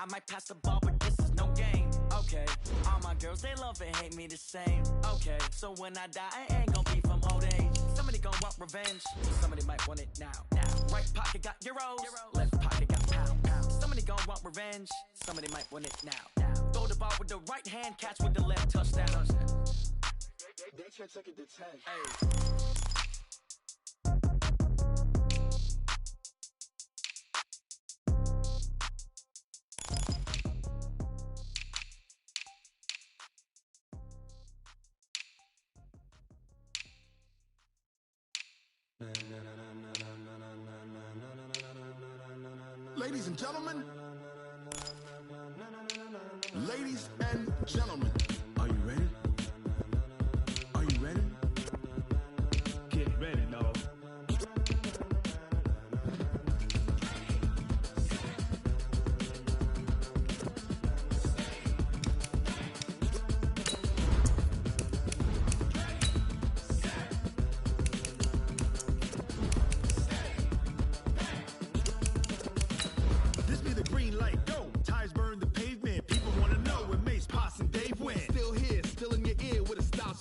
I might pass the ball, but this is no game. Okay, all my girls, they love and hate me the same. Okay, so when I die, I ain't gonna be from old age. Somebody gon' want revenge, somebody might want it now. Right pocket got euros, left pocket got pound. Somebody gon' want revenge, somebody might want it now. Throw the ball with the right hand, catch with the left, touchdown. They can't take it to 10. Hey. Ladies and gentlemen, ladies and gentlemen, are you ready? Are you ready? Get ready, dog.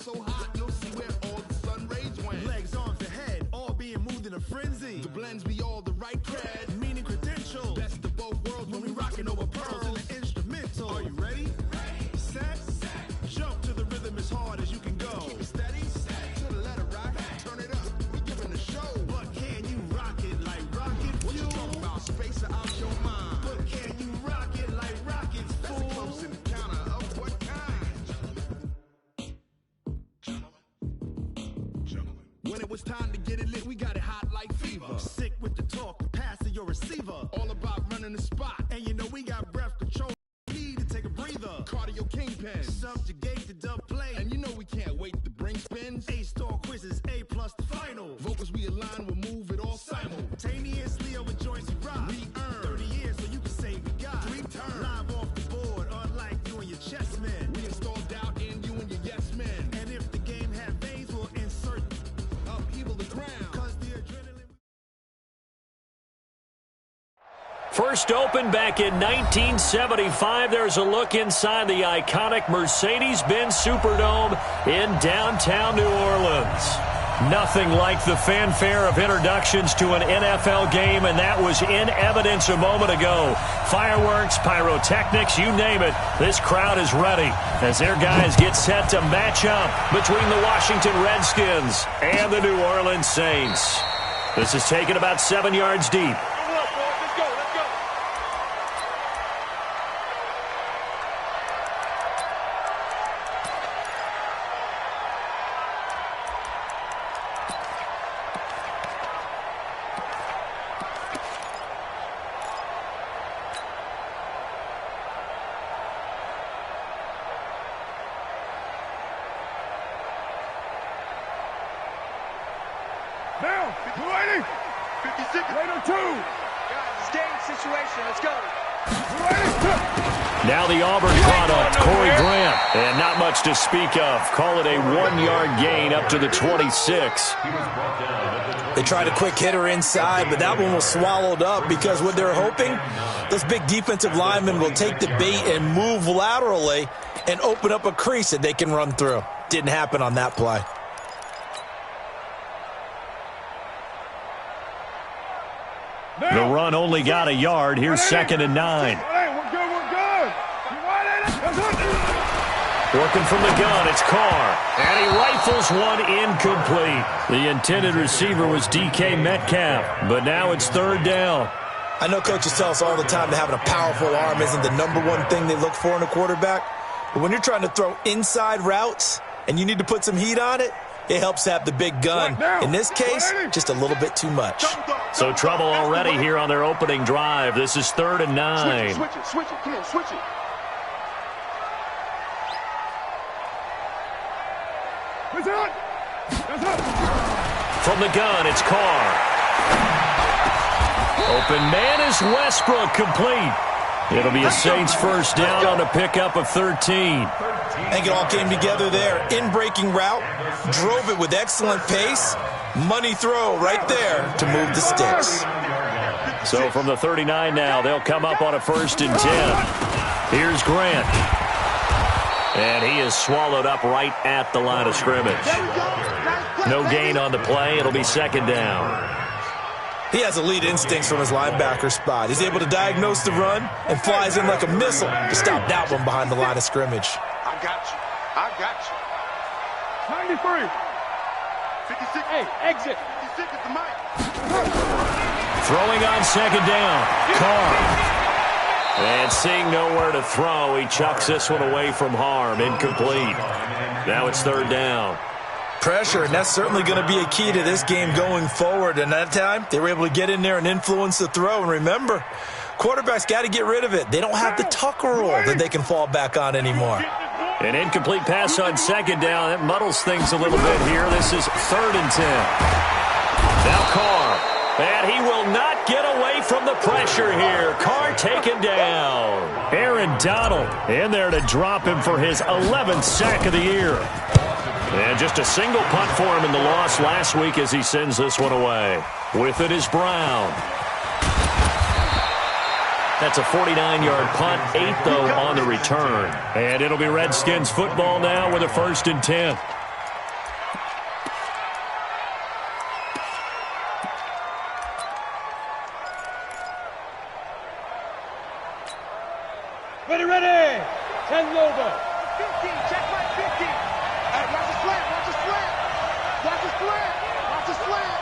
So hot, you'll see where all the sun rays went. Legs, arms, the head, all being moved in a frenzy. The blends be all the right cred, meaning credentials. Best of both worlds when we rockin' over pearls in the instrumental. Are you ready? Ready. Set. Jump to the rhythm as hard as you can go. Keep it steady. To the letter rock. Turn it up. We giving the show. But can you rock it like rocket? What you talking about? Space out your mind. But can you rock it like rockets? Fool. That's close in the counter of what kind? When it was time to get it lit, we got it hot like fever. Sick with the talk, pass to your receiver. All about running the spot, and you know we got breath control. Need to take a breather. Cardio kingpin, subjugate the dub play, and you know we can't wait to bring spins. A-star quizzes, A+ the final. Vocals we align, we'll move it all simultaneously over joints we rock. We earn 30 years, so you can say we got 3 turns live off the board, unlike you and your chess men. We install doubt in you and your yes men, and if the game had veins, we'll insert upheaval the ground. Cause the adrenaline. First opened back in 1975. There's a look inside the iconic Mercedes-Benz Superdome in downtown New Orleans. Nothing like the fanfare of introductions to an NFL game, and that was in evidence a moment ago. Fireworks, pyrotechnics, you name it. This crowd is ready as their guys get set to match up between the Washington Redskins and the New Orleans Saints. This is taken about 7 yards deep. Now, 280, 56, later 2. Guys, it's game situation. Let's go. 280. Now the Auburn product, Corey Grant. And not much to speak of. Call it a 1-yard gain up to the 26. They tried a quick hitter inside, but that one was swallowed up because what they're hoping, those big defensive linemen will take the bait and move laterally and open up a crease that they can run through. Didn't happen on that play. The run only got a yard. Here's 2nd and 9. We're good. Working from the gun, it's Carr. And he rifles one incomplete. The intended receiver was DK Metcalf, but now it's 3rd down. I know coaches tell us all the time that having a powerful arm isn't the #1 thing they look for in a quarterback. But when you're trying to throw inside routes and you need to put some heat on it, it helps have the big gun. In this case, just a little bit too much. So trouble already here on their opening drive. This is 3rd and 9. Switch it. Come on, switch it. From the gun, it's Carr. Open man is Westbrook, complete. It'll be a Saints first down on a pickup of 13. I think it all came together there. In-breaking route, drove it with excellent pace. Money throw right there to move the sticks. So from the 39 now, they'll come up on a 1st and 10. Here's Grant. And he is swallowed up right at the line of scrimmage. No gain on the play. It'll be 2nd down. He has elite instincts from his linebacker spot. He's able to diagnose the run and flies in like a missile to stop that one behind the line of scrimmage. I got you. I got you. 93. 56. Hey, exit. 56 is the mic. Throwing on 2nd down. Carr. And seeing nowhere to throw, he chucks this one away from harm. Incomplete. Now it's 3rd down. Pressure, and that's certainly going to be a key to this game going forward. And that time, they were able to get in there and influence the throw. And remember, quarterbacks got to get rid of it. They don't have the tuck rule that they can fall back on anymore. An incomplete pass on 2nd down. That muddles things a little bit here. This is 3rd and 10. Now Carr. And he will not get away from the pressure here. Carr taken down. Aaron Donald in there to drop him for his 11th sack of the year. And just a single punt for him in the loss last week as he sends this one away. With it is Brown. That's a 49-yard punt, 8 though on the return. And it'll be Redskins football now with a 1st and 10. Ready. 10 over. 15, check my 15. Hey, watch the slant, watch the slant. Watch the slant, watch the slant.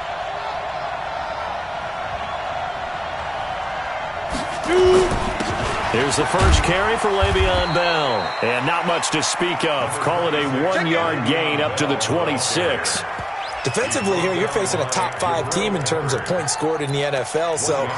Here's the first carry for Le'Veon Bell. And not much to speak of. Call it a 1-yard gain up to the 26. Defensively here, you're facing a top 5 team in terms of points scored in the NFL. So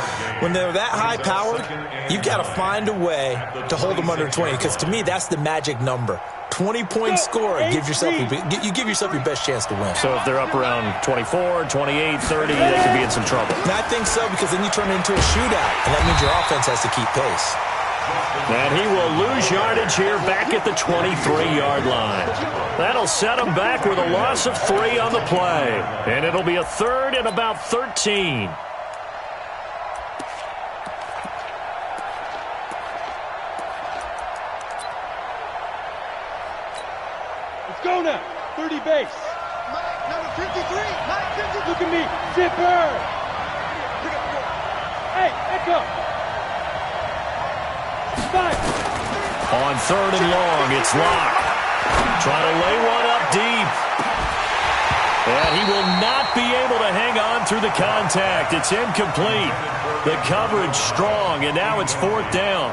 when they're that high-powered, you've got to find a way to hold them under 20. Because to me, that's the magic number. 20-point score, you give yourself your best chance to win. So if they're up around 24, 28, 30, they could be in some trouble. And I think so, because then you turn it into a shootout, and that means your offense has to keep pace. And he will lose yardage here back at the 23-yard line. That'll set him back with a loss of 3 on the play. And it'll be a 3rd and about 13. Let's go now. 30 base. Mike, number 53. Mike, 53. Look at me. Zipper. Hey, echo. On 3rd and long, it's Locke. Trying to lay one up deep. And he will not be able to hang on through the contact. It's incomplete. The coverage strong, and now it's 4th down.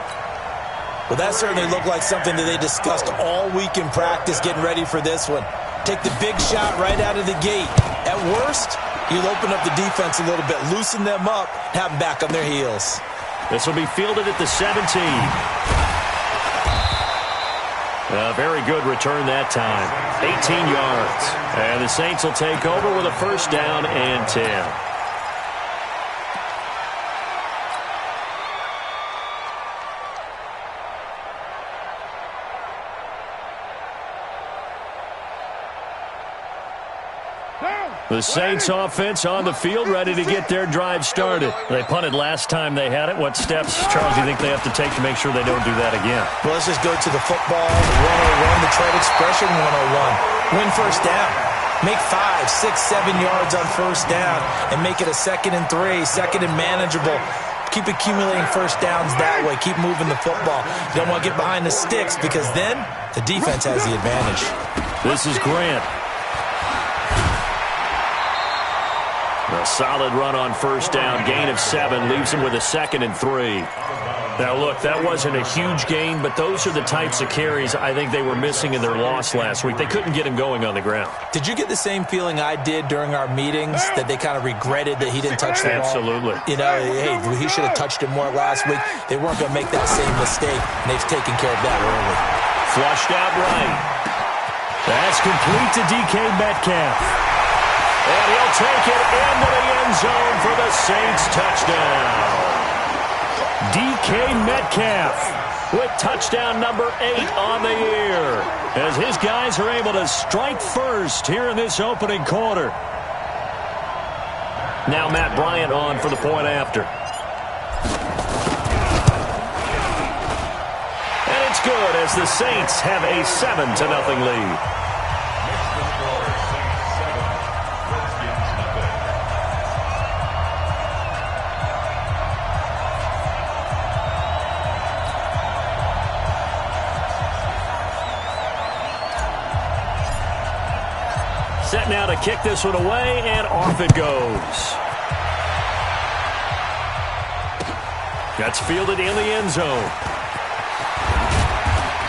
Well, that certainly looked like something that they discussed all week in practice getting ready for this one. Take the big shot right out of the gate. At worst, you'll open up the defense a little bit, loosen them up, have them back on their heels. This will be fielded at the 17. A very good return that time. 18 yards. And the Saints will take over with a 1st down and 10. The Saints offense on the field, ready to get their drive started. They punted last time they had it. What steps, Charles, do you think they have to take to make sure they don't do that again? Well, let's just go to the football 101, the trade expression 101. Win 1st down. Make 5, 6, 7 yards on 1st down and make it a 2nd and 3, 2nd and manageable. Keep accumulating 1st downs that way. Keep moving the football. You don't want to get behind the sticks because then the defense has the advantage. This is Grant. A solid run on 1st down, gain of 7, leaves him with a 2nd and 3. Now, look, that wasn't a huge gain, but those are the types of carries I think they were missing in their loss last week. They couldn't get him going on the ground. Did you get the same feeling I did during our meetings, that they kind of regretted that he didn't touch the ball? Absolutely. You know, hey, he should have touched it more last week. They weren't going to make that same mistake, and they've taken care of that early. Flushed out right. That's complete to DK Metcalf. And he'll take it into the end zone for the Saints touchdown. DK Metcalf with touchdown number 8 on the year as his guys are able to strike first here in this opening quarter. Now Matt Bryant on for the point after. good as the Saints have a 7-0 lead. Set now to kick this one away, and off it goes. That's fielded in the end zone.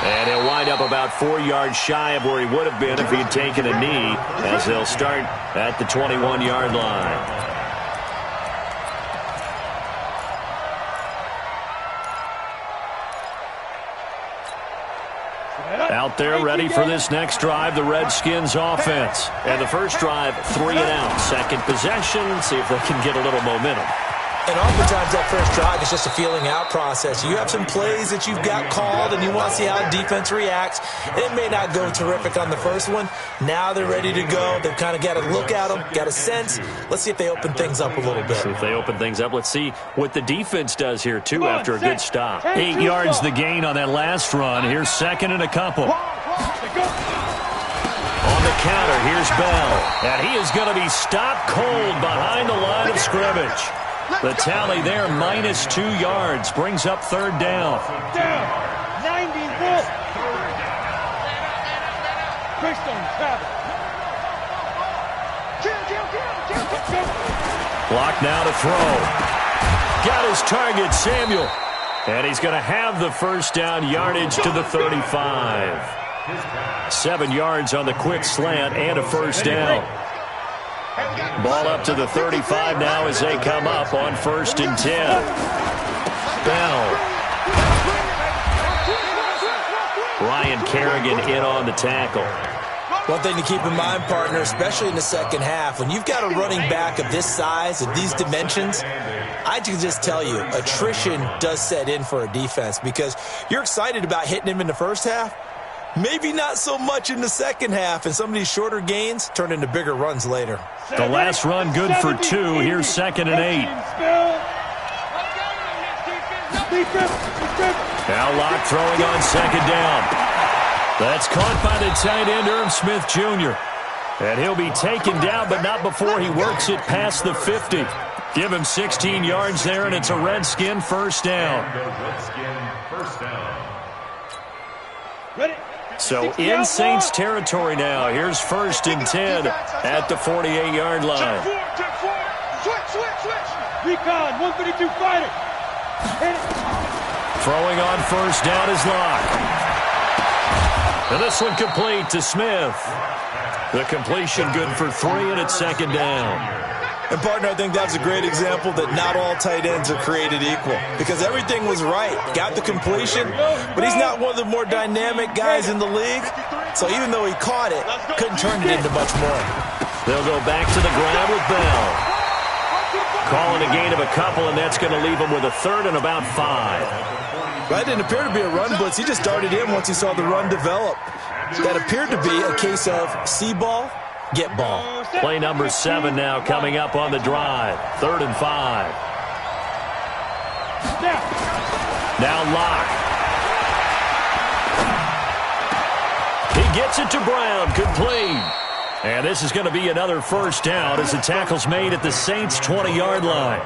And he'll wind up about 4 yards shy of where he would have been if he'd taken a knee, as they'll start at the 21-yard line. Out there ready for this next drive, the Redskins offense. And the first drive, 3 and out. Second possession, see if they can get a little momentum. And oftentimes that first drive is just a feeling out process. You have some plays that you've got called and you want to see how defense reacts. It may not go terrific on the first one. Now they're ready to go. They've kind of got to look at them, got a sense. Let's see if they open things up a little bit. See if they open things up. Let's see what the defense does here, too, after a good stop. 8 yards the gain on that last run. Here's second and a couple. On the counter, here's Bell. And he is going to be stopped cold behind the line of scrimmage. The tally there, -2 yards, brings up third down. 90 Wolf. Block now to throw. Got his target, Samuel. And he's going to have the first down, yardage to the 35. 7 yards on the quick slant and a first down. Ball up to the 35 now as they come up on 1st and 10. Bell. Ryan Kerrigan in on the tackle. One thing to keep in mind, partner, especially in the second half, when you've got a running back of this size, of these dimensions, I can just tell you, attrition does set in for a defense because you're excited about hitting him in the first half. Maybe not so much in the second half, and some of these shorter gains turn into bigger runs later. The last run good for 2. Here's 2nd and 8. Now Locke throwing on 2nd down. That's caught by the tight end, Irv Smith Jr. And he'll be taken down, but not before he works it past the 50. Give him 16 yards there, and it's a Redskin first down. Ready? So in Saints territory now. Here's 1st and 10 at the 48-yard line. Recon, 152 fighter. Throwing on 1st down is Locke. And this one complete to Smith. The completion good for 3, and it's 2nd down. And, partner, I think that's a great example that not all tight ends are created equal because everything was right. Got the completion, but he's not one of the more dynamic guys in the league. So even though he caught it, couldn't turn it into much more. They'll go back to the ground with Bell. Calling a gain of a couple, and that's going to leave him with a 3rd and about 5. That didn't appear to be a run blitz. He just darted in once he saw the run develop. That appeared to be a case of see ball, get ball. Play number 7 now coming up on the drive. 3rd and 5. Now Locke. He gets it to Brown, complete. And this is going to be another first down as the tackle's made at the Saints' 20-yard line.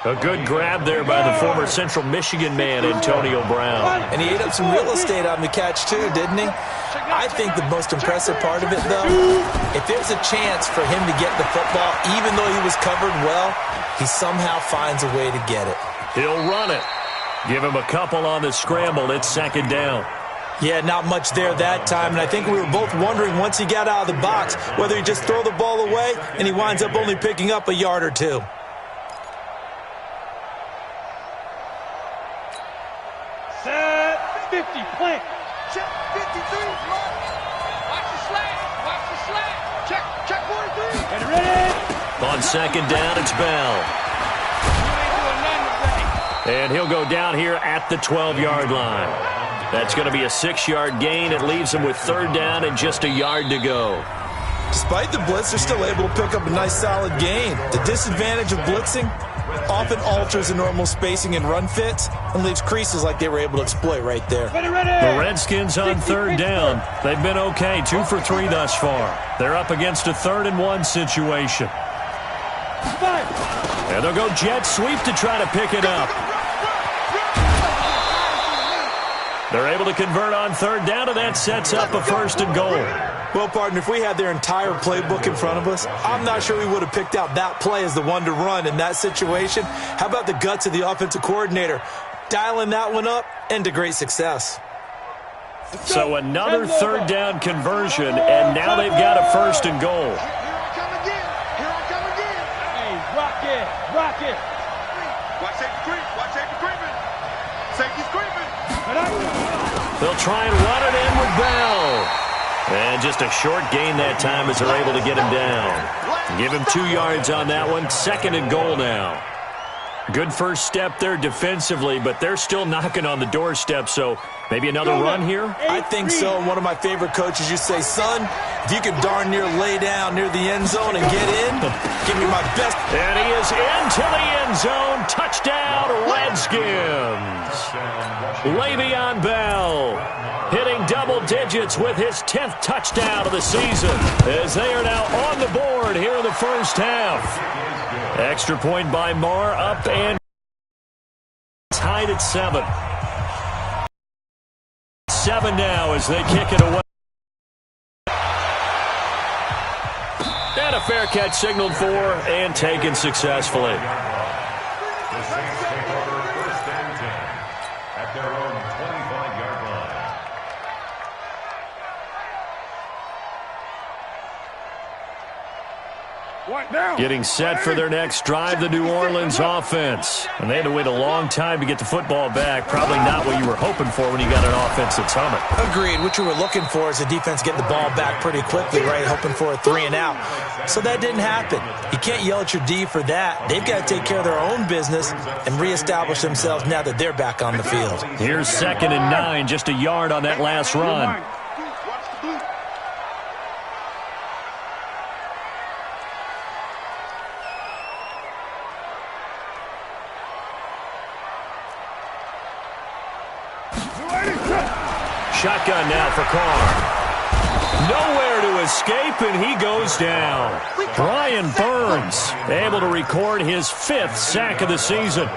A good grab there by the former Central Michigan man, Antonio Brown. And he ate up some real estate on the catch, too, didn't he? I think the most impressive part of it, though, if there's a chance for him to get the football, even though he was covered well, he somehow finds a way to get it. He'll run it. Give him a couple on the scramble. It's 2nd down. Yeah, not much there that time, and I think we were both wondering once he got out of the box whether he just throw the ball away and he winds up only picking up a yard or 2. Set 50, plant. Check 53, block. Watch the slant. Watch the slant. Check 43. Get ready. On 2nd down, it's Bell. And he'll go down here at the 12-yard line. That's going to be a 6-yard gain. It leaves him with 3rd down and just a yard to go. Despite the blitz, they're still able to pick up a nice solid gain. The disadvantage of blitzing, often alters the normal spacing and run fits and leaves creases like they were able to exploit right there. The Redskins on third down. They've been okay, 2 for 3 thus far. They're up against a 3rd-and-1 situation. And they'll go jet sweep to try to pick it up. They're able to convert on third down, and that sets up a 1st and goal. Well, partner, if we had their entire playbook in front of us, I'm not sure we would have picked out that play as the one to run in that situation. How about the guts of the offensive coordinator? Dialing that one up into great success. So another 3rd down conversion, and now they've got a 1st and goal. Here I come again. Here I come again. Hey, rock it. Rock it. Watch safety creep. Watch safety creeping. Safety's creeping. They'll try and run it in with Bell. And just a short gain that time as they're able to get him down. Give him 2 yards on that one. 2nd and goal now. Good first step there defensively, but they're still knocking on the doorstep, so maybe another run here? I think so. One of my favorite coaches used to say, son, if you could darn near lay down near the end zone and get in, give me my best. And he is into the end zone. Touchdown, Redskins. Le'Veon Bell hitting double digits with his 10th touchdown of the season as they are now on the board here in the first half. Extra point by Marr, up and tied at 7. 7 now as they kick it away. And a fair catch signaled for and taken successfully. The Saints take over 1st and 10 at their own 25-yard line. Getting set for their next drive, the New Orleans offense. And they had to wait a long time to get the football back. Probably not what you were hoping for when you got an offense that's humming. Agreed. What you were looking for is the defense getting the ball back pretty quickly, right? Hoping for a 3 and out. So that didn't happen. You can't yell at your D for that. They've got to take care of their own business and reestablish themselves now that they're back on the field. Here's 2nd and 9, just a yard on that last run. Shotgun now for Carr. Nowhere to escape, and he goes down. Brian Burns able to record his 5th sack of the season.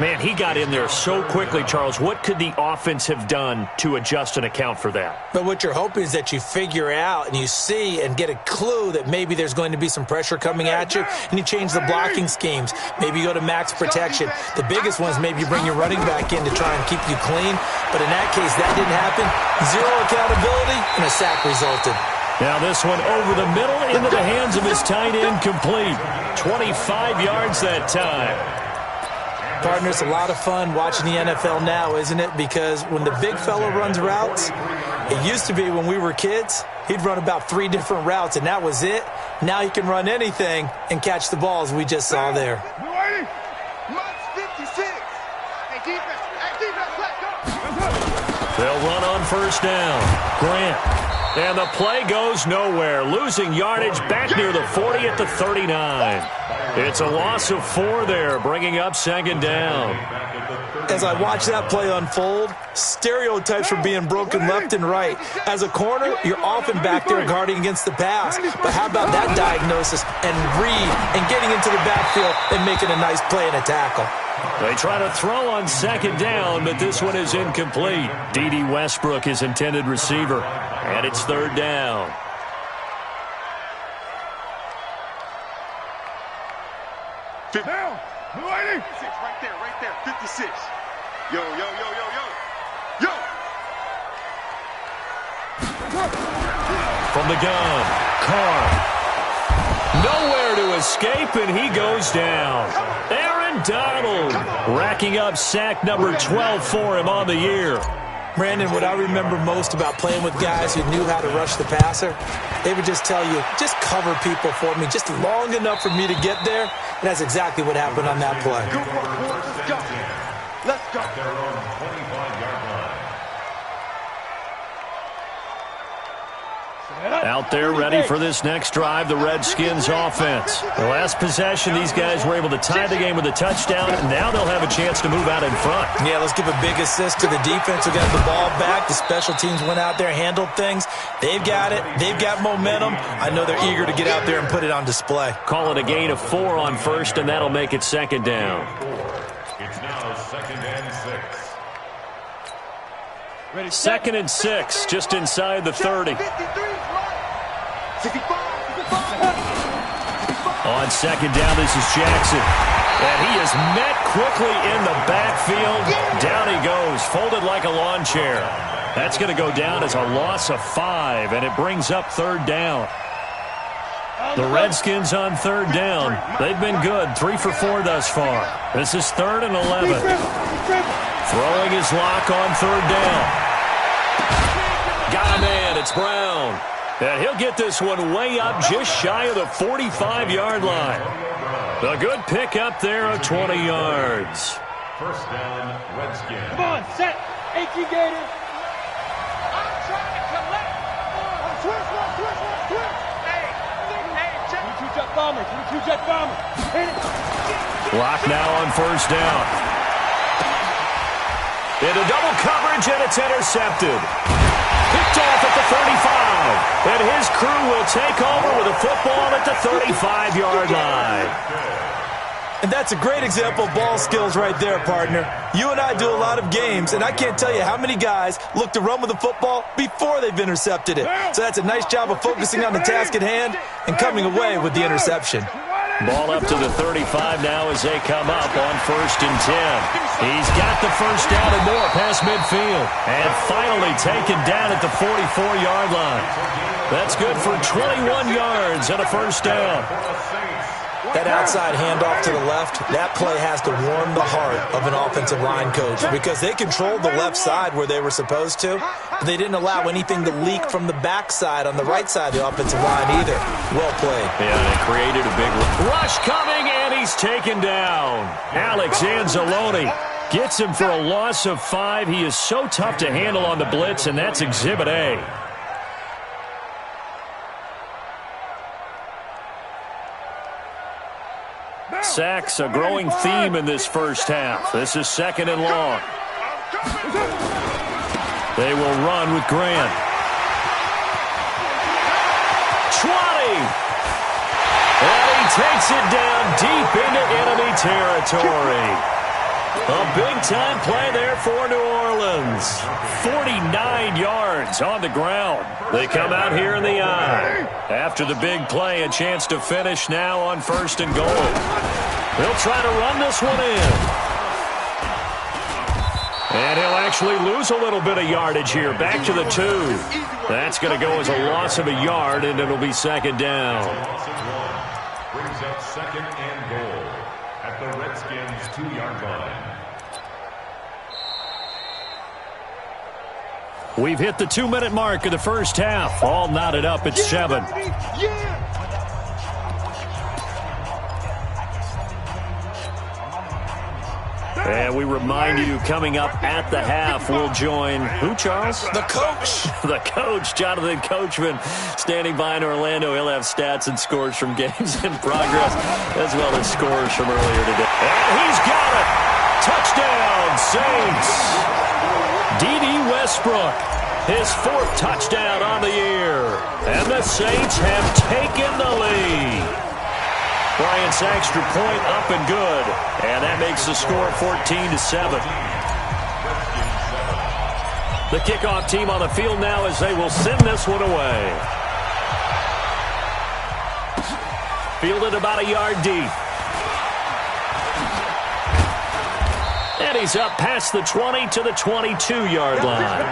Man, he got in there so quickly, Charles. What could the offense have done to adjust and account for that? But what you're hoping is that you figure out and you see and get a clue that maybe there's going to be some pressure coming at you, and you change the blocking schemes. Maybe you go to max protection. The biggest one is maybe you bring your running back in to try and keep you clean. But in that case, that didn't happen. 0 accountability, and a sack resulted. Now this one over the middle into the hands of his tight end, complete. 25 yards that time. Partner, it's a lot of fun watching the NFL now, isn't it? Because when the big fella runs routes, it used to be when we were kids, he'd run about 3 different routes, and that was it. Now he can run anything and catch the balls we just saw there. They'll run on 1st down. Grant. And the play goes nowhere. Losing yardage back near the 40 at the 39. It's a loss of 4 there, bringing up 2nd down. As I watch that play unfold, stereotypes are being broken left and right. As a corner, you're often back there guarding against the pass. But how about that diagnosis and read and getting into the backfield and making a nice play and a tackle? They try to throw on 2nd down, but this one is incomplete. D.D. Westbrook, his intended receiver, and it's 3rd down. Now, right there, 56. Yo. From the gun, Carr. Nowhere to escape, and he goes down. Aaron Donald racking up sack number 12 for him on the year. Brandon, what I remember most about playing with guys who knew how to rush the passer, they would just tell you, just cover people for me, just long enough for me to get there. And that's exactly what happened on that play. Good work, boys. Let's go. At their own 25-yard line. Out there ready for this next drive, the Redskins offense. The last possession, these guys were able to tie the game with a touchdown, and now they'll have a chance to move out in front. Yeah, let's give a big assist to the defense who got the ball back. The special teams went out there, handled things. They've got it. They've got momentum. I know they're eager to get out there and put it on display. Call it a gain of 4 on first, and that'll make it second down. It's now 2nd and 6. Second and 6, just inside the 30. On second down, this is Jackson. And he is met quickly in the backfield. Down he goes, folded like a lawn chair. That's going to go down as a loss of 5, and it brings up third down. The Redskins on third down. They've been good, 3 for 4 thus far. This is 3rd and 11. Throwing his lock on third down. Got a man, it's Brown. And he'll get this one way up just shy of the 45-yard line. A good pick up there of 20 yards. First down, Redskins. Come on, set. 18 Gators. I'm trying to collect. Switch. Hey, check. 22 jet bombers. 22 jet bombers. Hit it. Lock now on first down. Into double coverage, and it's intercepted. Picked off at the 35. And his crew will take over with a football at the 35-yard line. And that's a great example of ball skills right there, partner. You and I do a lot of games, and I can't tell you how many guys look to run with the football before they've intercepted it. So that's a nice job of focusing on the task at hand and coming away with the interception. Ball up to the 35 now as they come up on 1st and 10. He's got the first down and more past midfield. And finally taken down at the 44-yard line. That's good for 21 yards and a first down. That outside handoff to the left, that play has to warm the heart of an offensive line coach because they controlled the left side where they were supposed to, but they didn't allow anything to leak from the backside on the right side of the offensive line either. Well played. Yeah, they created a big rush coming, and he's taken down. Alex Anzalone gets him for a loss of 5. He is so tough to handle on the blitz, and that's Exhibit A. Sacks, a growing theme in this first half. This is 2nd and long. They will run with Grant. 20! And he takes it down deep into enemy territory. A big-time play there for New Orleans. 49 yards on the ground. They come out here in the eye. After the big play, a chance to finish now on 1st and goal. They'll try to run this one in. And he'll actually lose a little bit of yardage here. Back to the 2. That's going to go as a loss of a yard, and it'll be 2nd down. Brings up 2nd and goal at the Redskins' 2-yard line. We've hit the 2-minute mark of the first half. All knotted up at 7. And we remind you, coming up at the half, we'll join who, Charles? The coach. The coach, Jonathan Coachman, standing by in Orlando. He'll have stats and scores from games in progress, as well as scores from earlier today. And he's got it. Touchdown, Saints. D.D. Westbrook, his 4th touchdown on the year. And the Saints have taken the lead. Bryant's extra point up and good. And that makes the score 14-7. The kickoff team on the field now as they will send this one away. Fielded about a yard deep. And he's up past the 20 to the 22-yard line.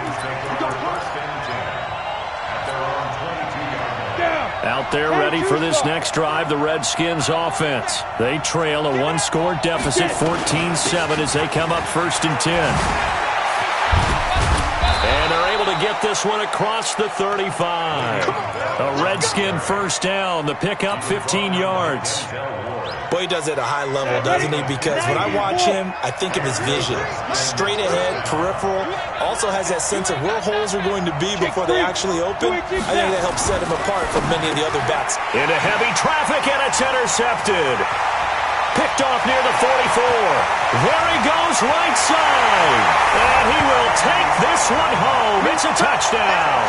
Out there ready for this next drive, the Redskins offense. They trail a 1-score deficit, 14-7, as they come up 1st and 10. And they're able to to get this one across the 35. A Redskin first down. The pickup 15 yards. Boy, he does it at a high level, doesn't he? Because when I watch him, I think of his vision. Straight ahead, peripheral. Also has that sense of where holes are going to be before they actually open. I think that helps set him apart from many of the other backs. Into heavy traffic, and it's intercepted. Picked off near the 44. There he goes, right side. And he will take this one home. It's a touchdown.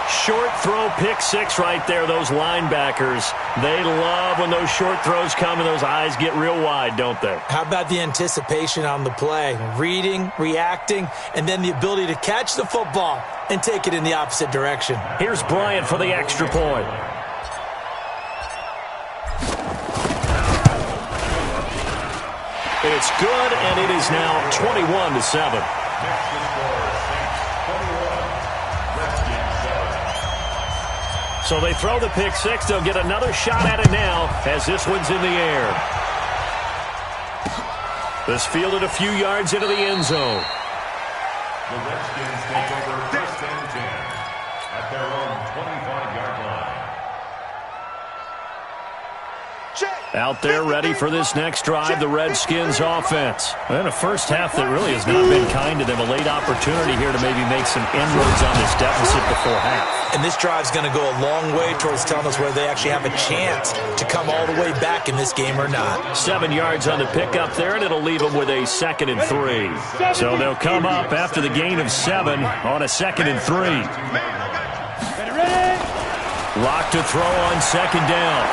Short throw, pick six right there. Those linebackers, they love when those short throws come and those eyes get real wide, don't they? How about the anticipation on the play? Reading, reacting, and then the ability to catch the football and take it in the opposite direction. Here's Bryant for the extra point. It's good, and it is now 21-7. So they throw the pick six. They'll get another shot at it now as this one's in the air. This fielded a few yards into the end zone. The Redskins take over first and 10 at their own 25-yard line. Out there ready for this next drive, the Redskins offense. And a first half that really has not been kind to them. A late opportunity here to maybe make some inroads on this deficit before half. And this drive's going to go a long way towards telling us whether they actually have a chance to come all the way back in this game or not. 7 yards on the pickup there, and it'll leave them with a 2nd and 3. So they'll come up after the gain of 7 on a 2nd and 3. Lock to throw on 2nd down.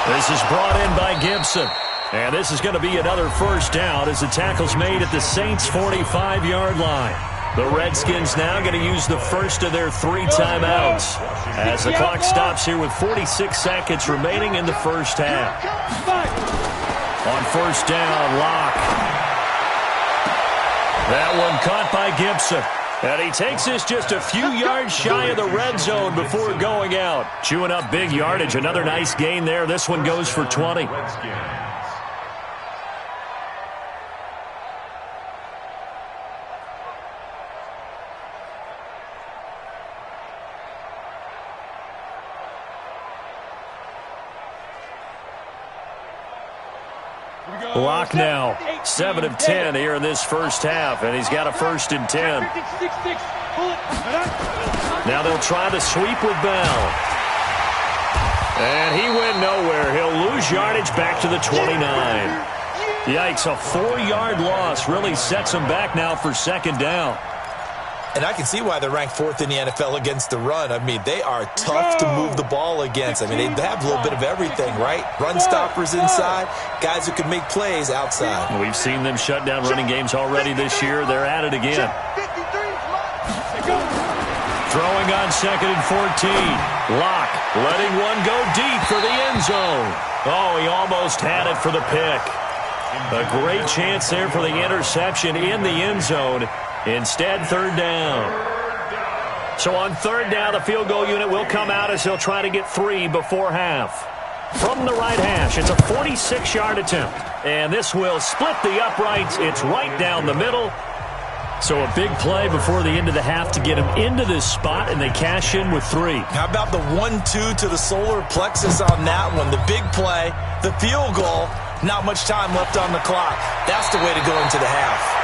This is brought in by Gibson. And this is going to be another first down as the tackle's made at the Saints' 45-yard line. The Redskins now going to use the first of their 3 timeouts as the clock stops here with 46 seconds remaining in the first half. On first down, Locke. That one caught by Gibson. And he takes this just a few yards shy of the red zone before going out. Chewing up big yardage. Another nice gain there. This one goes for 20. Locke now 7 of 10 here in this first half, and he's got a 1st and 10. Now they'll try the sweep with Bell. And he went nowhere. He'll lose yardage back to the 29. Yikes, a 4-yard loss really sets him back now for 2nd down. And I can see why they're ranked 4th in the NFL against the run. I mean, they are tough to move the ball against. I mean, they have a little bit of everything, right? Run stoppers inside, guys who can make plays outside. We've seen them shut down running games already this year. They're at it again. Throwing on 2nd and 14. Locke letting one go deep for the end zone. Oh, he almost had it for the pick. A great chance there for the interception in the end zone. Instead, 3rd down. So on 3rd down, the field goal unit will come out as they'll try to get 3 before half. From the right hash, it's a 46-yard attempt. And this will split the uprights. It's right down the middle. So a big play before the end of the half to get him into this spot, and they cash in with 3. How about the 1-2 to the solar plexus on that one? The big play, the field goal, not much time left on the clock. That's the way to go into the half.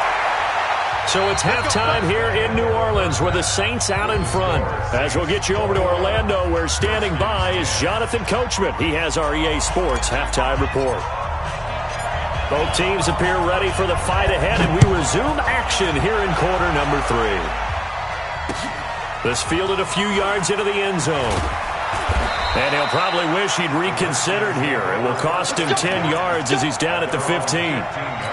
So it's halftime here in New Orleans with the Saints out in front. As we'll get you over to Orlando, where standing by is Jonathan Coachman. He has our EA Sports halftime report. Both teams appear ready for the fight ahead, and we resume action here in quarter number 3. This fielded a few yards into the end zone. And he'll probably wish he'd reconsidered here. It will cost him 10 yards as he's down at the 15.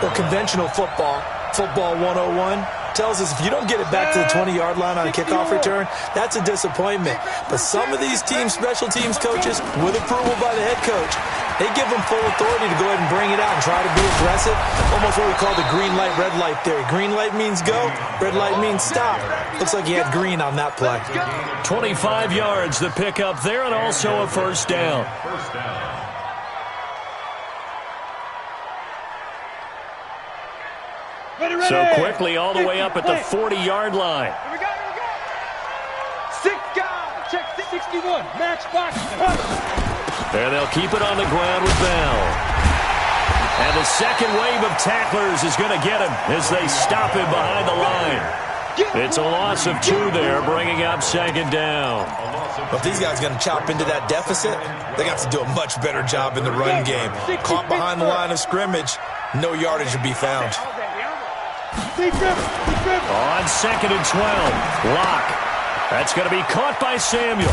Well, conventional football 101, tells us if you don't get it back to the 20-yard line on a kickoff return, that's a disappointment. But some of these teams, special teams coaches, with approval by the head coach, they give them full authority to go ahead and bring it out and try to be aggressive. Almost what we call the green light, red light theory. Green light means go, red light means stop. Looks like he had green on that play. 25 yards, the pickup there, and also a 1st down. So quickly all the way up at the 40-yard line. Here we go. 6 guys. Check 61. Match box. And they'll keep it on the ground with Bell. And the second wave of tacklers is going to get him as they stop him behind the line. It's a loss of 2 there, bringing up second down. But if these guys are going to chop into that deficit, they got to do a much better job in the run game. Caught behind the line of scrimmage, no yardage to be found. On second and 12, Locke. That's going to be caught by Samuel.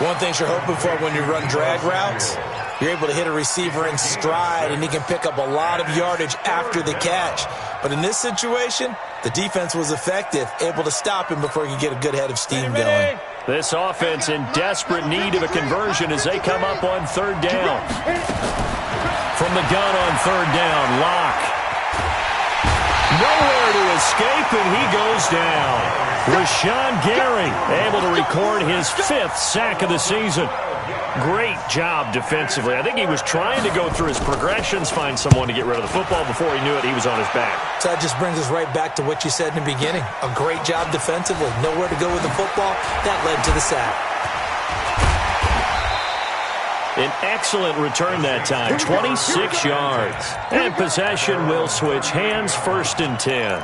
One thing you're hoping for when you run drag routes, you're able to hit a receiver in stride, and he can pick up a lot of yardage after the catch. But in this situation, the defense was effective, able to stop him before he could get a good head of steam going. This offense in desperate need of a conversion as they come up on third down. From the gun on third down, Locke. Nowhere to escape, and he goes down. Rashawn Gary able to record his 5th sack of the season. Great job defensively. I think he was trying to go through his progressions, find someone to get rid of the football. Before he knew it, he was on his back. So that just brings us right back to what you said in the beginning. A great job defensively. Nowhere to go with the football. That led to the sack. An excellent return that time, 26 yards. And possession will switch hands, 1st and 10.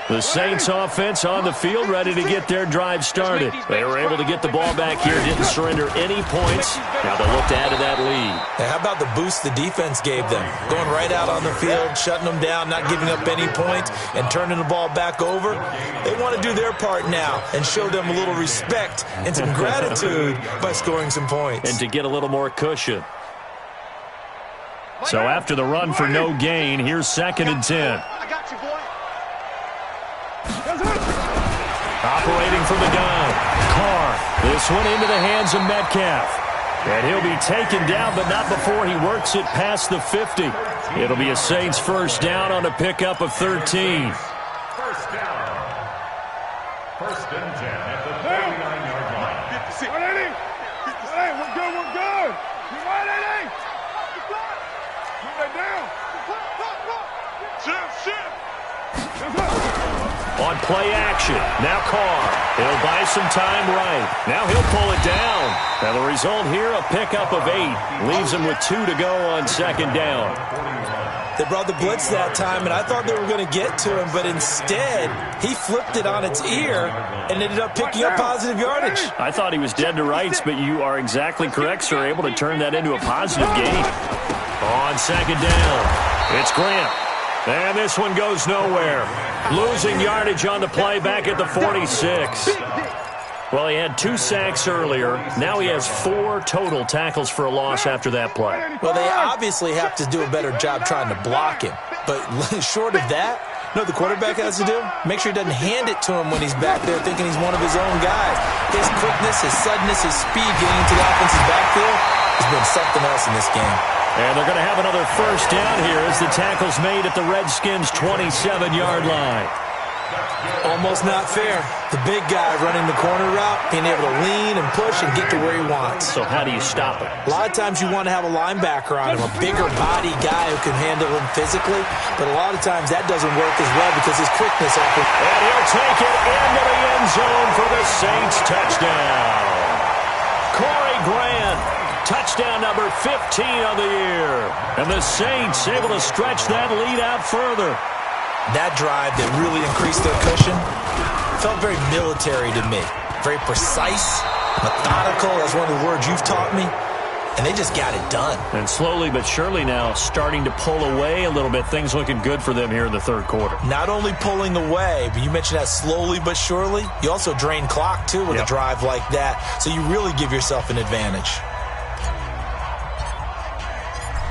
The Saints offense on the field, ready to get their drive started. They were able to get the ball back here, didn't surrender any points. Now they'll look to add to that lead. Now, how about the boost the defense gave them? Going right out on the field, shutting them down, not giving up any points, and turning the ball back over. They want to do their part now and show them a little respect and some gratitude by scoring some points. And to get a little more cushion. So after the run for no gain, here's 2nd and 10. I got you, boy. Operating from the gun, Carr. This one into the hands of Metcalf. And he'll be taken down, but not before he works it past the 50. It'll be a Saints 1st down on a pickup of 13. 1st down. 1st and 10 at the 39-yard line. 56. 180. Hey, we're good. You 180. Move that down. Shift. On play action, now Carr. He'll buy some time right. Now he'll pull it down. And the result here, a pickup of 8. Leaves him with 2 to go on 2nd down. They brought the blitz that time, and I thought they were going to get to him, but instead, he flipped it on its ear and ended up picking up positive yardage. I thought he was dead to rights, but you are exactly correct, sir. Able to turn that into a positive gain. On 2nd down, it's Grant. And this one goes nowhere. Losing yardage on the play back at the 46. Well, he had 2 sacks earlier. Now he has 4 total tackles for a loss after that play. Well, they obviously have to do a better job trying to block him. But short of that, you know what the quarterback has to do? Make sure he doesn't hand it to him when he's back there thinking he's one of his own guys. His quickness, his suddenness, his speed getting into the offensive backfield has been something else in this game. And they're going to have another 1st down here as the tackle's made at the Redskins' 27-yard line. Almost not fair. The big guy running the corner route, being able to lean and push and get to where he wants. So how do you stop him? A lot of times you want to have a linebacker on him, a bigger body guy who can handle him physically, but a lot of times that doesn't work as well because his quickness offers. And he'll take it into the end zone for the Saints touchdown. Corey Grant, touchdown number 15 of the year. And the Saints able to stretch that lead out further. That drive that really increased their cushion felt very military to me. Very precise, methodical. That's one of the words you've taught me. And they just got it done. And slowly but surely now starting to pull away a little bit. Things looking good for them here in the 3rd quarter. Not only pulling away, but you mentioned that slowly but surely. You also drain clock, too, with a drive like that. So you really give yourself an advantage.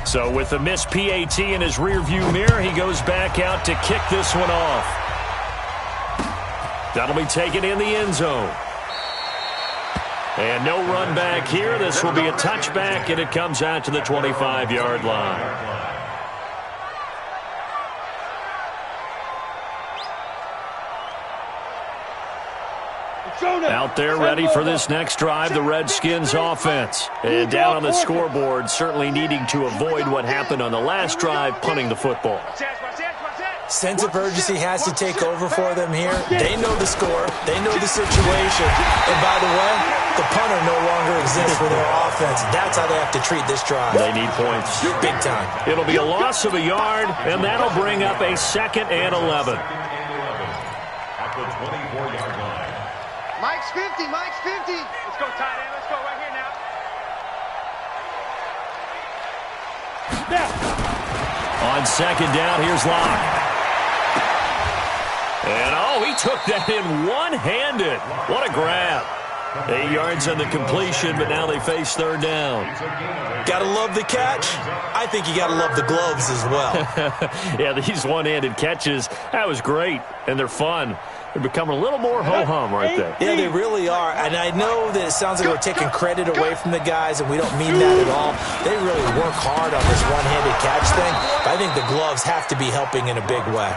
So with the missed PAT in his rearview mirror, he goes back out to kick this one off. That'll be taken in the end zone. And no run back here. This will be a touchback, and it comes out to the 25-yard line. Out there ready for this next drive, the Redskins offense. And down on the scoreboard, certainly needing to avoid what happened on the last drive, punting the football. Sense of urgency has to take over for them here. They know the score. They know the situation. And by the way, the punter no longer exists for their offense. That's how they have to treat this drive. They need points. Big time. It'll be a loss of a yard, and that'll bring up a 2nd and 11. At the 24-yard line. Mike's 50, Mike's 50. Let's go, tight end. Let's go right here now. On 2nd down, here's Locke. And, oh, he took that in one-handed. What a grab. 8 yards on the completion, but now they face 3rd down. Got to love the catch. I think you got to love the gloves as well. Yeah, these one-handed catches, that was great, and they're fun. They're becoming a little more ho-hum right there. Yeah, they really are. And I know that it sounds like we're taking credit away from the guys, and we don't mean that at all. They really work hard on this one-handed catch thing. But I think the gloves have to be helping in a big way.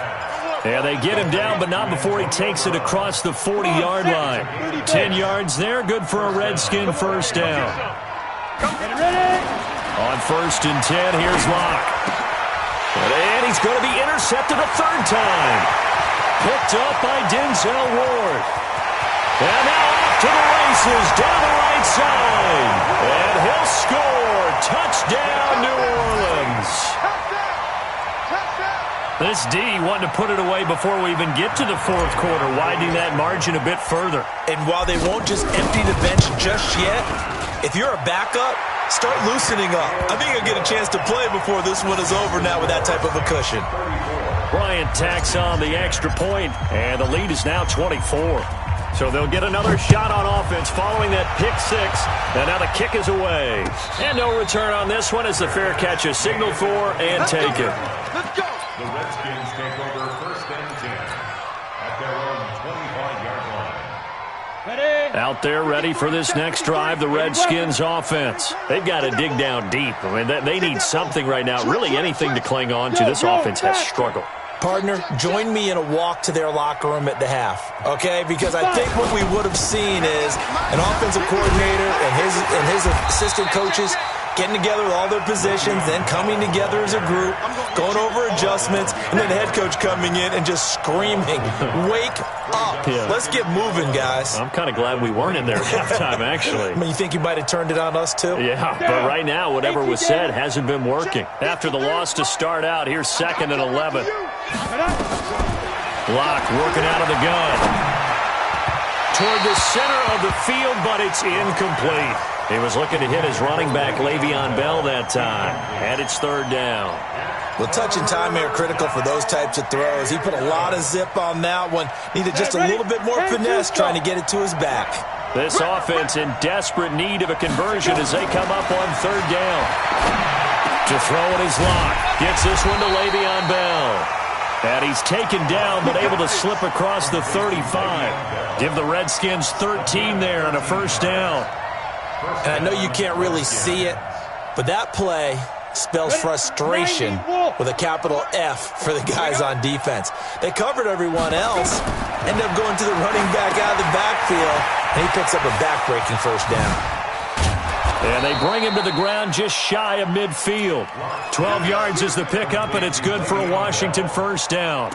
Yeah, they get him down, but not before he takes it across the 40-yard line. 10 yards there, good for a Redskin 1st down. On 1st and 10, here's Locke. And he's going to be intercepted a 3rd time. Picked up by Denzel Ward. And now off to the races, down the right side. And he'll score. Touchdown, New Orleans. This D wanted to put it away before we even get to the 4th quarter, widening that margin a bit further. And while they won't just empty the bench just yet, if you're a backup, start loosening up. I think you'll get a chance to play before this one is over now with that type of a cushion. Bryant tacks on the extra point, and the lead is now 24. So they'll get another shot on offense following that pick 6, and now the kick is away. And no return on this one as the fair catch is signaled for and taken. Let's go. The Redskins take over 1st and 10 at their own 25-yard line. Out there ready for this next drive, the Redskins offense. They've got to dig down deep. I mean, they need something right now, really anything to cling on to. This offense has struggled. Partner, join me in a walk to their locker room at the half, okay? Because I think what we would have seen is an offensive coordinator and his assistant coaches getting together with all their positions, then coming together as a group, going over adjustments, and then the head coach coming in and just screaming, wake up. Yeah. Let's get moving, guys. I'm kind of glad we weren't in there at halftime, actually. I mean, you think you might have turned it on us, too? Yeah, but right now, whatever was said hasn't been working. After the loss to start out, here's 2nd and 11. Locke working out of the gun. Toward the center of the field, but it's incomplete. He was looking to hit his running back, Le'Veon Bell, that time. And it's 3rd down. Well, touch and time are critical for those types of throws. He put a lot of zip on that one. Needed just a little bit more finesse trying to get it to his back. This offense in desperate need of a conversion as they come up on 3rd down. To throw it is Locke. Gets this one to Le'Veon Bell. And he's taken down, but able to slip across the 35. Give the Redskins 13 there on a 1st down. And I know you can't really see it, but that play spells frustration with a capital F for the guys on defense. They covered everyone else, ended up going to the running back out of the backfield, and he picks up a back-breaking 1st down. And they bring him to the ground just shy of midfield. 12 yards is the pickup, and it's good for a Washington 1st down.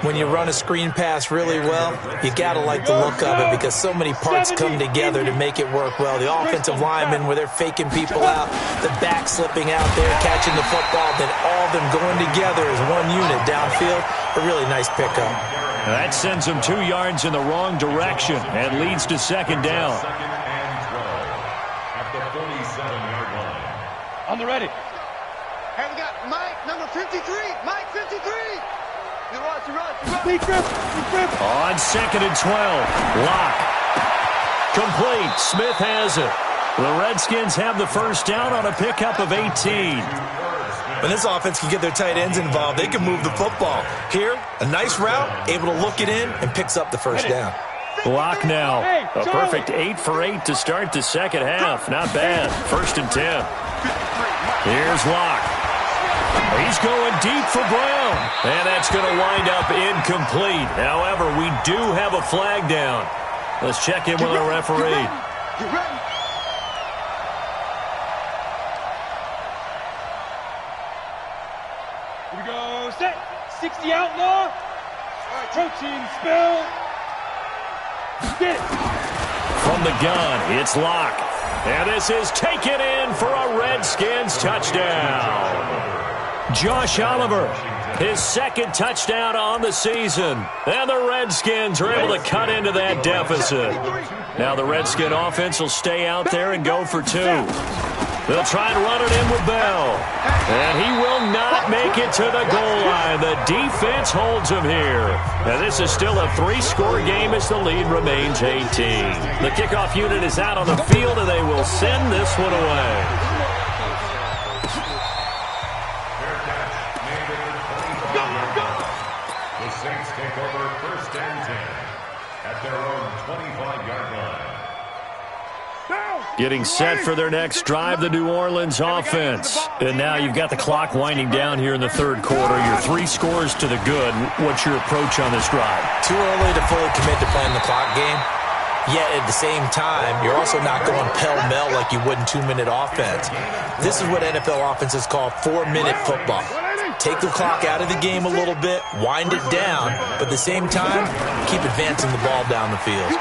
When you run a screen pass really well, you got to like the look of it because so many parts come together to make it work well. The offensive linemen where they're faking people out, the back slipping out there, catching the football, then all of them going together as one unit downfield. A really nice pickup. That sends them 2 yards in the wrong direction and leads to 2nd down. On the ready. Hey, we got Mike, number 53. Mike, 53. He runs. On 2nd and 12, Locke. Complete. Smith has it. The Redskins have the 1st down on a pickup of 18. When this offense can get their tight ends involved, they can move the football. Here, a nice route, able to look it in, and picks up the 1st down. Locke now. A perfect 8 for 8 to start the 2nd half. Not bad. 1st and 10. Here's Locke. He's going deep for Brown. And that's going to wind up incomplete. However, we do have a flag down. Let's check in with our referee. Get ready. Here we go. Set. 60 outlaw. Protein spill. Get it. From the gun, it's Locke. And this is taken in for a Redskins touchdown. Josh Oliver, his second touchdown on the season. And the Redskins are able to cut into that deficit. Now the Redskin offense will stay out there and go for two. They'll try and run it in with Bell. And he will not make it to the goal line. The defense holds him here. And this is still a three-score game as the lead remains 18. The kickoff unit is out on the field, and they will send this one away. The Saints take over first and 10 at their own 25-yard line. Getting set for their next drive, the New Orleans offense. And now you've got the clock winding down here in the third quarter. Your 3 scores to the good. What's your approach on this drive? Too early to fully commit to playing the clock game. Yet at the same time, you're also not going pell-mell like you would in 2-minute offense. This is what NFL offenses call 4-minute football. Take the clock out of the game a little bit, wind it down, but at the same time, keep advancing the ball down the field.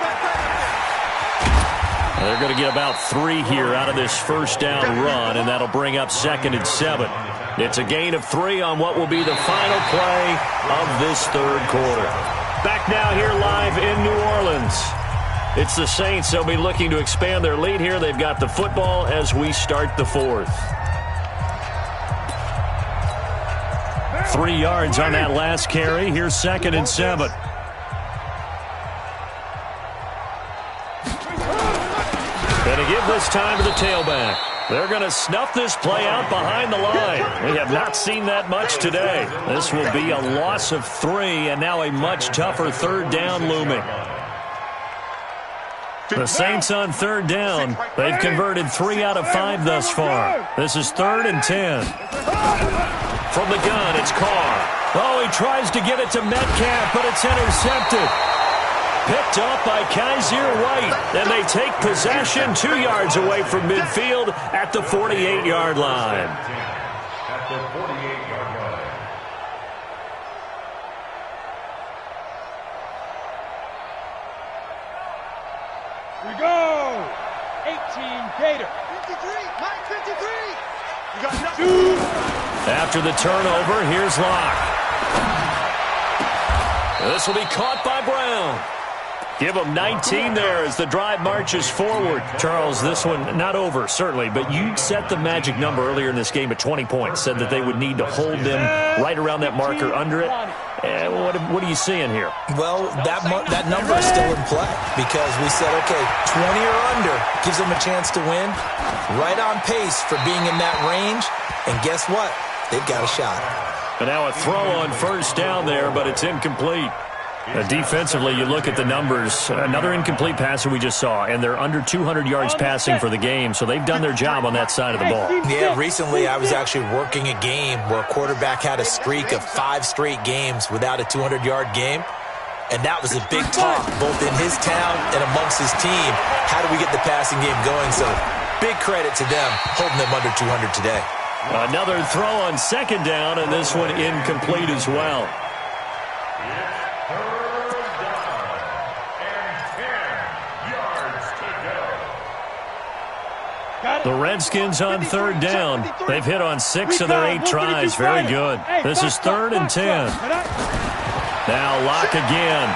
They're going to get about 3 here out of this first down run, and that'll bring up 2nd and 7. It's a gain of 3 on what will be the final play of this third quarter. Back now here live in New Orleans. It's the Saints. They'll be looking to expand their lead here. They've got the football as we start the fourth. 3 yards on that last carry. Here's 2nd and 7. Going to give this time to the tailback. They're going to snuff this play out behind the line. We have not seen that much today. This will be a loss of 3, and now a much tougher third down looming. The Saints on third down. They've converted 3 out of 5 thus far. This is 3rd and 10. From the gun, it's Carr. Oh, he tries to get it to Metcalf, but it's intercepted. Picked up by Kaiser White, and they take possession 2 yards away from midfield at the 48-yard line. At the 48-yard line. Here we go. 18 Gator. 53. Mike 53. You got 2. After the turnover, here's Locke. This will be caught by Brown. Give them 19 there as the drive marches forward. Charles, this one not over, certainly, but you set the magic number earlier in this game at 20 points, said that they would need to hold them right around that marker under it. What are you seeing here? Well, that number is still in play because we said, okay, 20 or under gives them a chance to win. Right on pace for being in that range, and guess what? They've got a shot. And now a throw on first down there, but it's incomplete. Defensively, you look at the numbers. Another incomplete passer we just saw, and they're under 200 yards passing for the game, so they've done their job on that side of the ball. Yeah, recently I was actually working a game where a quarterback had a streak of 5 straight games without a 200-yard game, and that was a big talk both in his town and amongst his team. How do we get the passing game going? So big credit to them holding them under 200 today. Another throw on second down, and this one incomplete as well. The Redskins on third down. They've hit on 6 of their 8 tries. Very good. This is 3rd and 10. Now Locke again.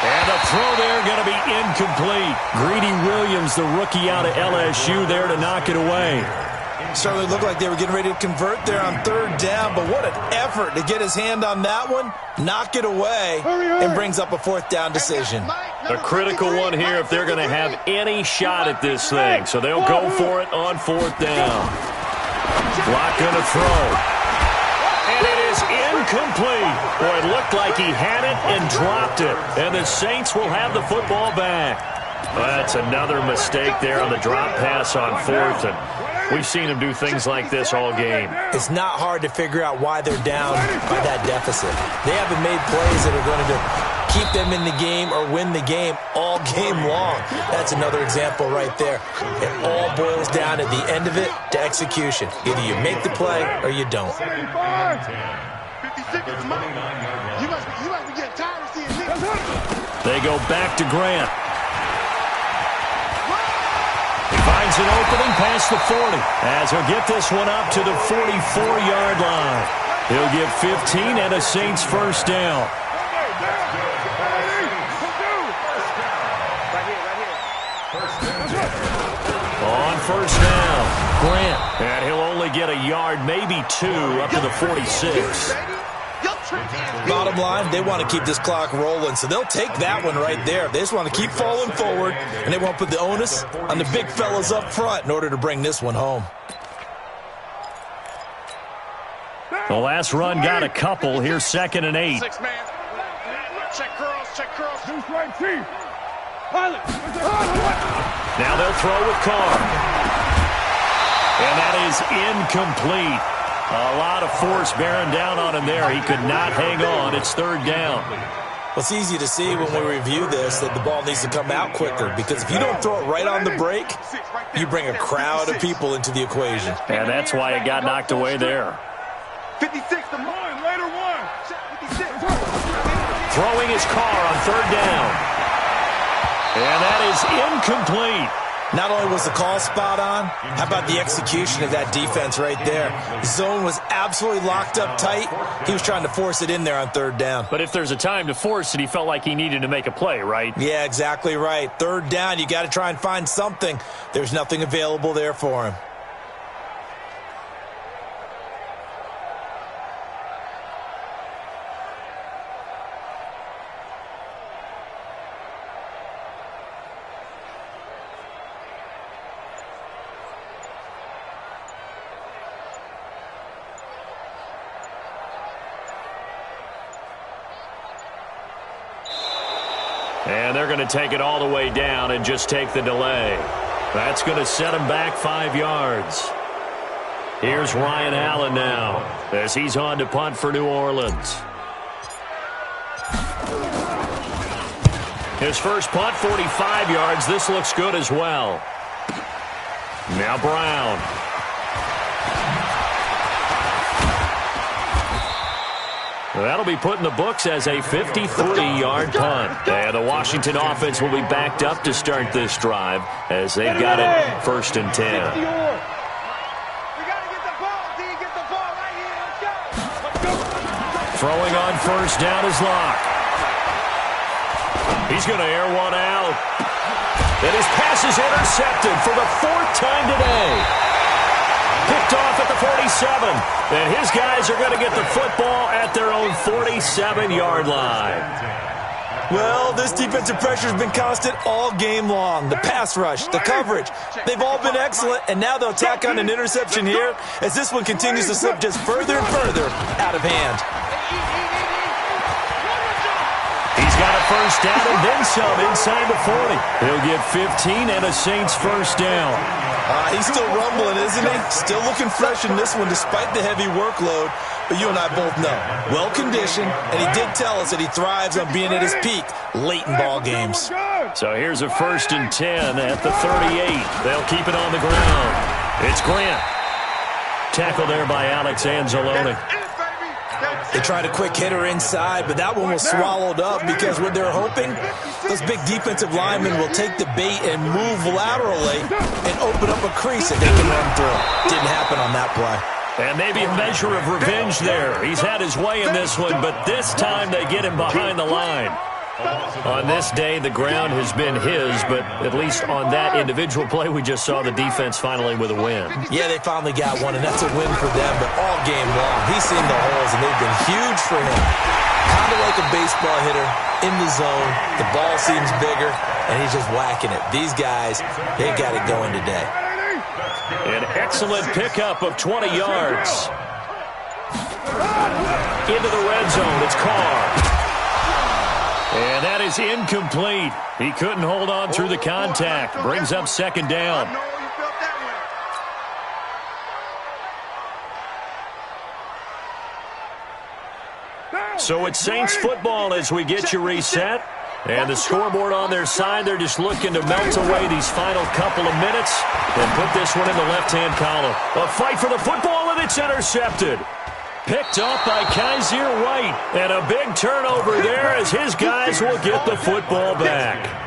And a throw there going to be incomplete. Greedy Williams, the rookie out of LSU, there to knock it away. Certainly looked like they were getting ready to convert there on third down, but what an effort to get his hand on that one, knock it away, and brings up a 4th down decision. A critical one here if they're going to have any shot at this thing. So they'll go for it on 4th down. Locke going to throw. And it is incomplete. Boy, it looked like he had it and dropped it. And the Saints will have the football back. Well, that's another mistake there on the drop pass on 4th. And we've seen him do things like this all game. It's not hard to figure out why they're down by that deficit. They haven't made plays that are going to keep them in the game or win the game all game long. That's another example right there. It all boils down at the end of it to execution. Either you make the play or you don't. 50 seconds, you must be getting tired of seeing this. They go back to Grant. He finds an opening past the 40 as he'll get this one up to the 44-yard line. He'll get 15 and a Saints first down. On first down, Grant. And he'll only get a yard, maybe two, up to the 46. Bottom line, they want to keep this clock rolling, so they'll take that one right there. They just want to keep falling forward, and they won't put the onus on the big fellas up front in order to bring this one home. The last run got a couple. Here's 2nd and 8. Six, man. Check curls, check curls. Now they'll throw with Carr. And that is incomplete. A lot of force bearing down on him there. He could not hang on. It's 3rd down. Well, it's easy to see when we review this that the ball needs to come out quicker, because if you don't throw it right on the break, you bring a crowd of people into the equation. And that's why it got knocked away there. 56 to 1, later 1. 56. Throwing his Carr on 3rd down. And that is incomplete. Not only was the call spot on, how about the execution of that defense right there? The zone was absolutely locked up tight. He was trying to force it in there on 3rd down. But if there's a time to force it, he felt like he needed to make a play, right? Yeah, exactly right. 3rd down, you got to try and find something. There's nothing available there for him. And they're going to take it all the way down and just take the delay. That's going to set him back 5 yards. Here's Ryan Allen now as he's on to punt for New Orleans. His first punt, 45 yards. This looks good as well. Now Brown. That'll be put in the books as a 53-yard punt. And the Washington offense will be backed up to start this drive as they've got it 1st and 10. Throwing on 1st down is Locke. He's going to air one out. And his pass is intercepted for the 4th time today. Picked off at the 47. And his guys are going to get the football at their own 47-yard line. Well, this defensive pressure has been constant all game long. The pass rush, the coverage, they've all been excellent, and now they'll tack on an interception here as this one continues to slip just further and further out of hand. He's got a 1st down and then some inside the 40. He'll get 15 and a Saints first down. He's still rumbling, isn't he? Still looking fresh in this one despite the heavy workload. But you and I both know, well-conditioned, and he did tell us that he thrives on being at his peak late in ball games. So here's a 1st and 10 at the 38. They'll keep it on the ground. It's Grant. Tackle there by Alex Anzalone. They tried a quick hitter inside, but that one was swallowed up because what they're hoping, those big defensive linemen will take the bait and move laterally and open up a crease that they can run through. Didn't happen on that play. And maybe a measure of revenge there. He's had his way in this one, but this time they get him behind the line. On this day, the ground has been his, but at least on that individual play, we just saw the defense finally with a win. Yeah, they finally got one, and that's a win for them, but all game long, he's seen the holes, and they've been huge for him. Kind of like a baseball hitter in the zone. The ball seems bigger, and he's just whacking it. These guys, they got it going today. An excellent pickup of 20 yards. Into the red zone, it's Carr. And that is incomplete. He couldn't hold on through the contact. Brings up 2nd down. So it's Saints football as we get you reset. And the scoreboard on their side, they're just looking to melt away these final couple of minutes and put this one in the left-hand column. A fight for the football, and it's intercepted. Picked off by Kaiser White. And a big turnover there as his guys will get the football back.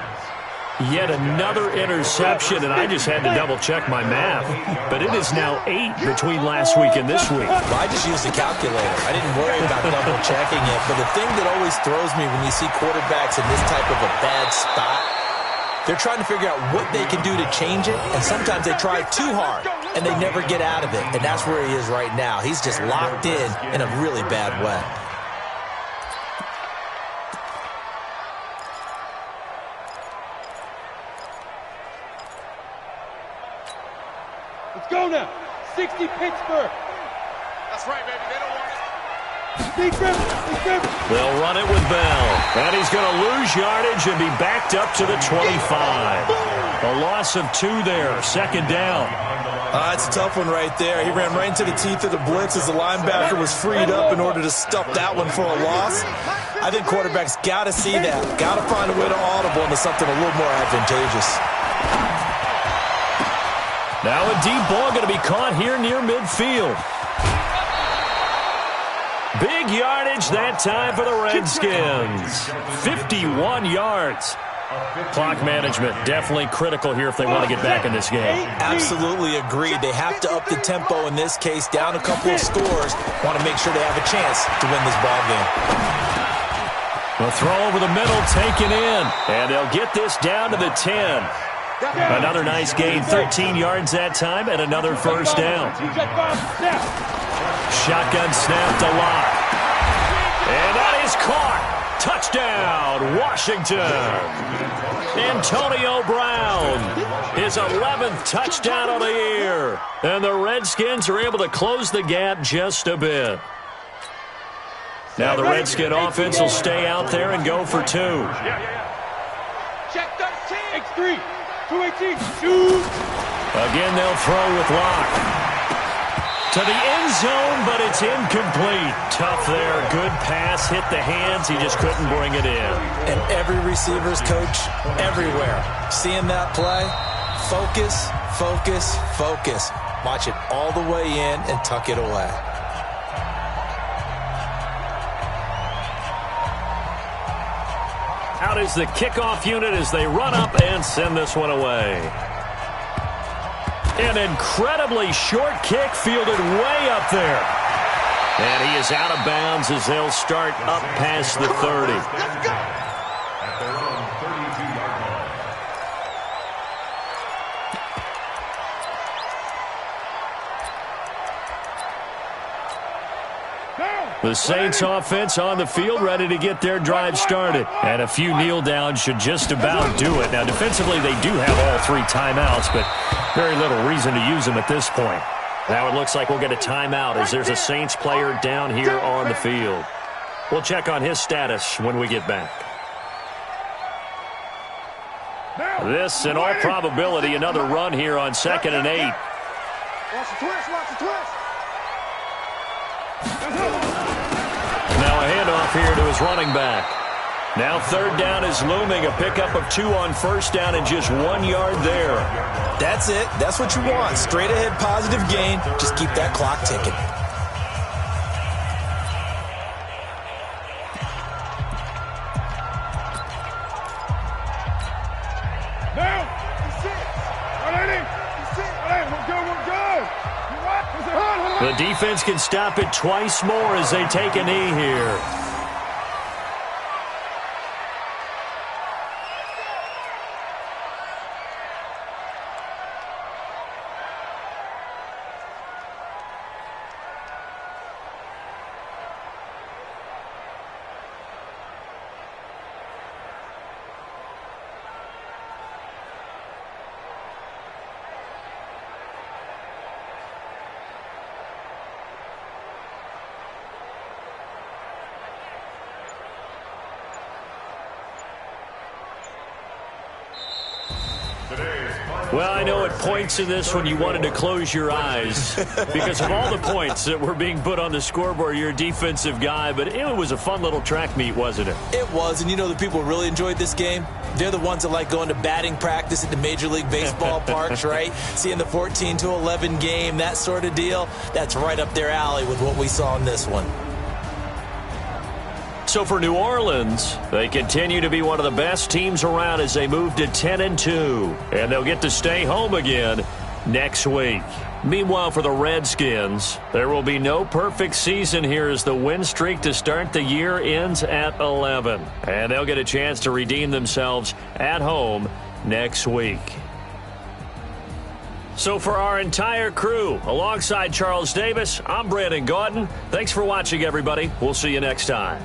Yet another interception, and I just had to double-check my math. But it is now 8 between last week and this week. Well, I just used a calculator. I didn't worry about double-checking it. But the thing that always throws me when you see quarterbacks in this type of a bad spot, they're trying to figure out what they can do to change it, and sometimes they try too hard, and they never get out of it. And that's where he is right now. He's just locked in a really bad way. Let's go now. 60 Pittsburgh. That's right, baby. They don't want it. They'll run it with Bell. And he's going to lose yardage and be backed up to the 25. A loss of 2 there. Second down. That's a tough one right there. He ran right into the teeth of the blitz as the linebacker was freed up in order to stuff that one for a loss. I think quarterbacks got to see that. Got to find a way to audible into something a little more advantageous. Now a deep ball going to be caught here near midfield. Big yardage that time for the Redskins. 51 yards. Clock management definitely critical here if they want to get back in this game. Absolutely agreed. They have to up the tempo in this case, down a couple of scores. Want to make sure they have a chance to win this ball game. The throw over the middle taken in, and they'll get this down to the 10. Another nice gain, 13 yards that time, and another first down. Shotgun snap to Locke. And that is caught. Touchdown, Washington. Antonio Brown, his 11th touchdown of the year. And the Redskins are able to close the gap just a bit. Now the Redskin offense will stay out there and go for 2. Check 13. X3. 218. Shoot. Again, they'll throw with Locke. To the end zone, but it's incomplete. Tough there. Good pass. Hit the hands. He just couldn't bring it in. And every receiver's coach, everywhere, seeing that play, focus, focus, focus. Watch it all the way in and tuck it away. Out is the kickoff unit as they run up and send this one away. An incredibly short kick fielded way up there. And he is out of bounds as they'll start up past the 30. At their own 32-yard line. The Saints offense on the field ready to get their drive started. And a few kneel downs should just about do it. Now defensively they do have all 3 timeouts, but very little reason to use them at this point. Now it looks like we'll get a timeout as there's a Saints player down here on the field. We'll check on his status when we get back. This, in all probability, another run here on 2nd and 8. Watch the twist. Watch the twist. Now a handoff here to his running back. Now 3rd down is looming. A pickup of 2 on 1st down and just 1 yard there. That's it. That's what you want. Straight ahead positive gain. Just keep that clock ticking. Now. The defense can stop it twice more as they take a knee here. Well, I know at points in this when you wanted to close your eyes because of all the points that were being put on the scoreboard. You're a defensive guy, but it was a fun little track meet, wasn't it? It was, and you know the people who really enjoyed this game? They're the ones that like going to batting practice at the Major League Baseball parks, right? Seeing the 14-11 game, that sort of deal. That's right up their alley with what we saw in this one. So for New Orleans, they continue to be one of the best teams around as they move to 10-2, and they'll get to stay home again next week. Meanwhile, for the Redskins, there will be no perfect season here as the win streak to start the year ends at 11, and they'll get a chance to redeem themselves at home next week. So for our entire crew, alongside Charles Davis, I'm Brandon Gautin. Thanks for watching, everybody. We'll see you next time.